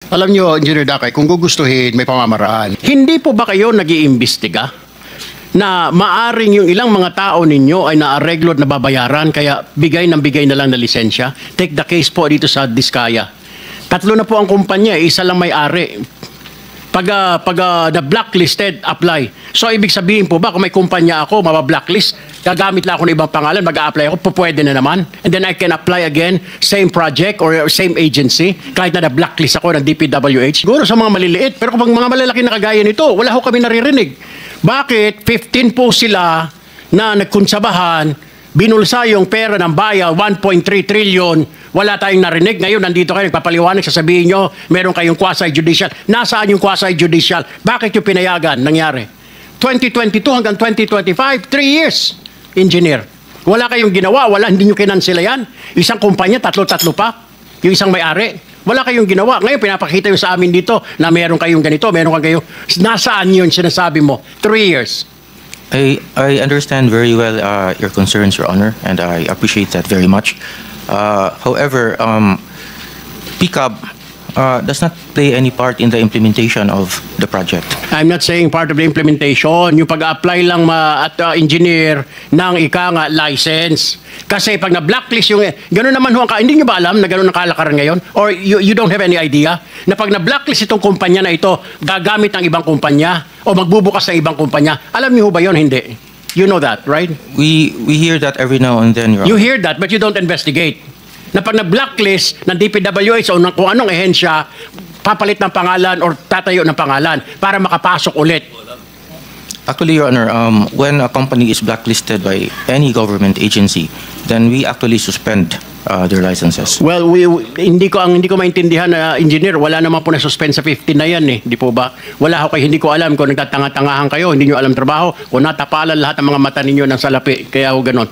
Alam nyo, Engineer Dakay, kung gugustuhin, may pamamaraan. Hindi po ba kayo nag-iimbestiga na maaring yung ilang mga tao ninyo ay naareglo at nababayaran kaya bigay na lang na lisensya? Take the case po dito sa Diskaya. 3 na po ang kumpanya, isa lang may-ari. Pag na blacklisted, apply. So ibig sabihin po ba kung may kumpanya ako, mabablacklist, gagamit lang ako ng ibang pangalan, mag-a-apply ako, pwede na naman. And then I can apply again, same project or same agency, kahit na blacklist ako ng DPWH. Siguro sa mga maliliit, pero kung mga malalaki na kagaya nito, wala ho kami naririnig. Bakit 15 po sila na nagkonsabahan, binulsa yung pera ng bayan, 1.3 trillion, wala tayong narinig. Ngayon, nandito kayo, nagpapaliwanag, sasabihin nyo, meron kayong quasi-judicial. Nasaan yung quasi-judicial? Bakit yung pinayagan nangyari? 2022 hanggang 2025, 3 years, engineer. Wala kayong ginawa, hindi nyo kinansila yan. Isang kumpanya, tatlo pa. Yung isang may-ari. Wala kayong ginawa. Ngayon, pinapakita yung sa amin dito na meron kayong ganito, meron kayong... Nasaan yun sinasabi mo? 3 years. I understand very well your concerns, Your Honor, and I appreciate that very much. However, PCAB does not play any part in the implementation of the project. I'm not saying part of the implementation. Yung pag-apply lang engineer ng license. Kasi pag na-blacklist yung... Gano'n naman ho, hindi nyo ba alam na gano'n ang kalakaran ngayon? Or you don't have any idea? Na pag na-blacklist itong kumpanya na ito, gagamit ng ibang kumpanya o magbubukas ng ibang kumpanya. Alam niyo ho ba yun? Hindi. You know that, right? We hear that every now and then, Your Honor. You hear that, but you don't investigate. Na pag na-blacklist ng DPWH o ng kung anong ehensya, papalit ng pangalan or tatayo ng pangalan para makapasok ulit. Actually, Your Honor, when a company is blacklisted by any government agency, then we actually suspend their licenses. Well, hindi ko maintindihan na engineer, wala naman po na suspend sa 15 na yan eh, di po ba? Wala ako hindi ko alam kung nagtatanga-tangahan kayo, hindi nyo alam trabaho, o natapalan lahat ng mga mata ninyo ng salapi, kaya ho ganon.